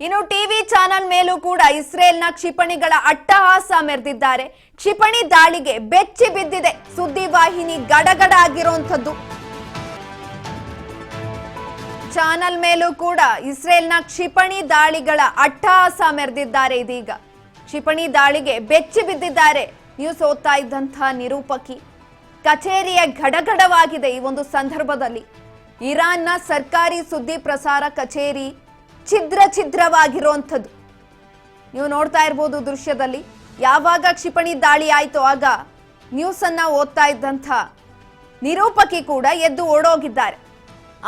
ಇನ್ನು TV channel ಮೇಲೂ ಕೂಡ ಇಸ್ರೇಲ್ನ ಕ್ಷಿಪಣಿಗಳ ಅಟ್ಟಹಾಸ ಮೆರೆದಿದ್ದಾರೆ. ಕ್ಷಿಪಣಿ ದಾಳಿಗೆ ಬೆಚ್ಚಿ ಬಿದ್ದಿದೆ ಸುದ್ದಿವಾಹಿನಿ ಗಡಗಡ ಆಗಿರುವಂತದ್ದು. ಚಾನೆಲ್ ಮೇಲೂ ಕೂಡ ಇಸ್ರೇಲ್ನ ಕ್ಷಿಪಣಿ ದಾಳಿಗಳ ಅಟ್ಟಹಾಸ ಮೆರೆದಿದ್ದಾರೆ. ಇದೀಗ ಕ್ಷಿಪಣಿ ದಾಳಿಗೆ ಬೆಚ್ಚಿ ಬಿದ್ದಿದ್ದಾರೆ. ನ್ಯೂಸ್ ಓದ್ತಾ ಇದ್ದಂತಹ ನಿರೂಪಕಿ ಕಚೇರಿಯ ಗಡಗಡವಾಗಿದೆ. ಈ ಒಂದು ಸಂದರ್ಭದಲ್ಲಿ ಇರಾನ್ನ ಸರ್ಕಾರಿ ಸುದ್ದಿ ಪ್ರಸಾರ ಕಚೇರಿ ಛಿದ್ರವಾಗಿರುವಂಥದ್ದು ನೀವು ನೋಡ್ತಾ ಇರಬಹುದು ದೃಶ್ಯದಲ್ಲಿ. ಯಾವಾಗ ಕ್ಷಿಪಣಿ ದಾಳಿ ಆಯ್ತು ಆಗ ನ್ಯೂಸ್ ಅನ್ನ ಓದ್ತಾ ಇದ್ದಂಥ ನಿರೂಪಕಿ ಕೂಡ ಎದ್ದು ಓಡೋಗಿದ್ದಾರೆ.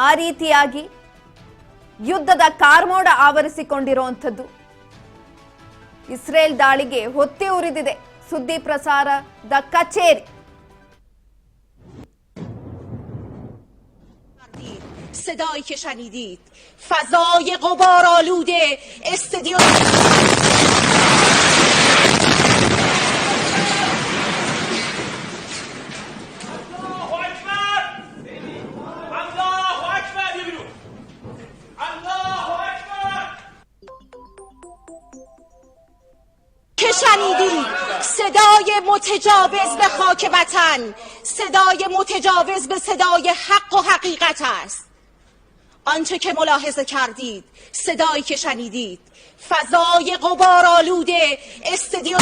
ಆ ರೀತಿಯಾಗಿ ಯುದ್ಧದ ಕಾರ್ಮೋಡ ಆವರಿಸಿಕೊಂಡಿರುವಂಥದ್ದು. ಇಸ್ರೇಲ್ ದಾಳಿಗೆ ಹೊತ್ತಿ ಉರಿದಿದೆ ಸುದ್ದಿ ಪ್ರಸಾರದ ಕಚೇರಿ. صدایی که شنیدید فضای غبارآلوده استودیو که شنیدید صدای متجاوز به خاک وطن، صدای متجاوز به صدای حق و حقیقت است. آنچه که ملاحظه کردید، صدایی که شنیدید، فضای غبارآلوده استودیو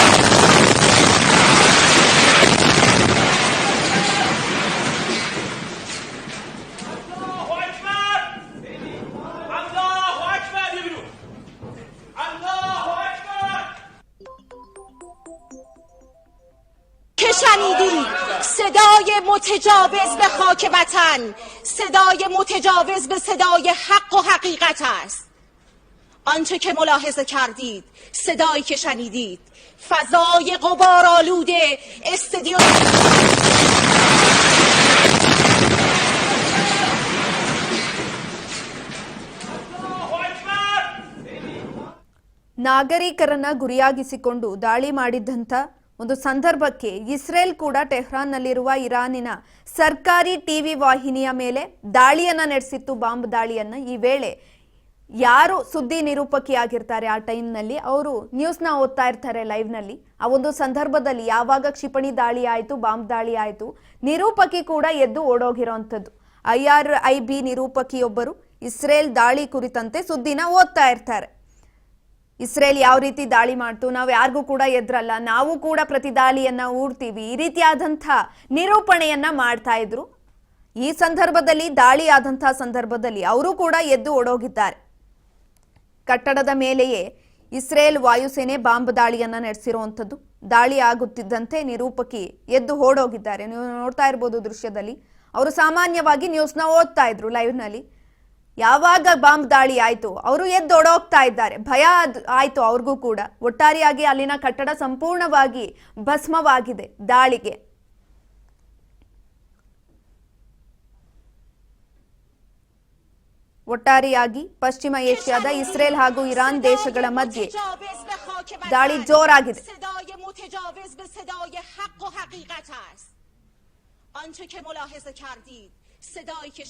که شنیدید صدای متجاوز به خاک وطن، صدای متجاوز به صدای حق و حقیقت است. آنچه که ملاحظه کردید، صدایی که شنیدید، فضای غبارآلوده استودیو ನಾಗರಿಕರನ್ನ ಗುರಿಯಾಗಿಸಿಕೊಂಡು ದಾಳಿ ಮಾಡಿದಂಥ ಒಂದು ಸಂದರ್ಭಕ್ಕೆ ಇಸ್ರೇಲ್ ಕೂಡ ಟೆಹ್ರಾನ್ನಲ್ಲಿರುವ ಇರಾನಿನ ಸರ್ಕಾರಿ ಟಿವಿ ವಾಹಿನಿಯ ಮೇಲೆ ದಾಳಿಯನ್ನ ನಡೆಸಿತ್ತು, ಬಾಂಬ್ ದಾಳಿಯನ್ನ. ಈ ವೇಳೆ ಯಾರು ಸುದ್ದಿ ನಿರೂಪಕಿಯಾಗಿರ್ತಾರೆ ಆ ಟೈಮ್ನಲ್ಲಿ ಅವರು ನ್ಯೂಸ್ನ ಓದ್ತಾ ಇರ್ತಾರೆ ಲೈವ್ನಲ್ಲಿ. ಆ ಒಂದು ಸಂದರ್ಭದಲ್ಲಿ ಯಾವಾಗ ಕ್ಷಿಪಣಿ ದಾಳಿ ಆಯಿತು, ಬಾಂಬ್ ದಾಳಿ ಆಯಿತು, ನಿರೂಪಕಿ ಕೂಡ ಎದ್ದು ಓಡೋಗಿರೋಂಥದ್ದು. IRIB ನಿರೂಪಕಿಯೊಬ್ಬರು ಇಸ್ರೇಲ್ ದಾಳಿ ಕುರಿತಂತೆ ಸುದ್ದಿನ ಓದ್ತಾ ಇರ್ತಾರೆ. ಇಸ್ರೇಲ್ ಯಾವ ರೀತಿ ದಾಳಿ ಮಾಡ್ತು, ನಾವು ಯಾರಿಗೂ ಕೂಡ ಎದ್ರಲ್ಲ, ನಾವು ಕೂಡ ಪ್ರತಿ ದಾಳಿಯನ್ನ ಊಡ್ತೀವಿ, ಈ ರೀತಿಯಾದಂಥ ನಿರೂಪಣೆಯನ್ನ ಮಾಡ್ತಾ ಇದ್ರು. ಈ ಸಂದರ್ಭದಲ್ಲಿ ದಾಳಿ ಆದಂಥ ಸಂದರ್ಭದಲ್ಲಿ ಅವರು ಕೂಡ ಎದ್ದು ಓಡೋಗಿದ್ದಾರೆ. ಕಟ್ಟಡದ ಮೇಲೆಯೇ ಇಸ್ರೇಲ್ ವಾಯುಸೇನೆ ಬಾಂಬ್ ದಾಳಿಯನ್ನ ನಡೆಸಿರುವಂಥದ್ದು. ದಾಳಿ ಆಗುತ್ತಿದ್ದಂತೆ ನಿರೂಪಕಿ ಎದ್ದು ಓಡೋಗಿದ್ದಾರೆ. ನೀವು ನೋಡ್ತಾ ಇರ್ಬೋದು ದೃಶ್ಯದಲ್ಲಿ. ಅವರು ಸಾಮಾನ್ಯವಾಗಿ ನ್ಯೂಸ್ನ ಓದ್ತಾ ಇದ್ರು ಲೈವ್ನಲ್ಲಿ. ಯಾವಾಗ ಬಾಂಬ್ ದಾಳಿ ಆಯ್ತು ಅವರು ಎದ್ದೊಡೋಗ್ತಾ ಇದ್ದಾರೆ. ಭಯ ಆಯ್ತು ಅವ್ರಿಗೂ ಕೂಡ. ಒಟ್ಟಾರೆಯಾಗಿ ಅಲ್ಲಿನ ಕಟ್ಟಡ ಸಂಪೂರ್ಣವಾಗಿ ಭಸ್ಮವಾಗಿದೆ ದಾಳಿಗೆ. ಒಟ್ಟಾರೆಯಾಗಿ ಪಶ್ಚಿಮ ಏಷ್ಯಾದ ಇಸ್ರೇಲ್ ಹಾಗೂ ಇರಾನ್ ದೇಶಗಳ ಮಧ್ಯೆ ದಾಳಿ ಜೋರಾಗಿದೆ. آنچه که ملاحظه کردید صدایی که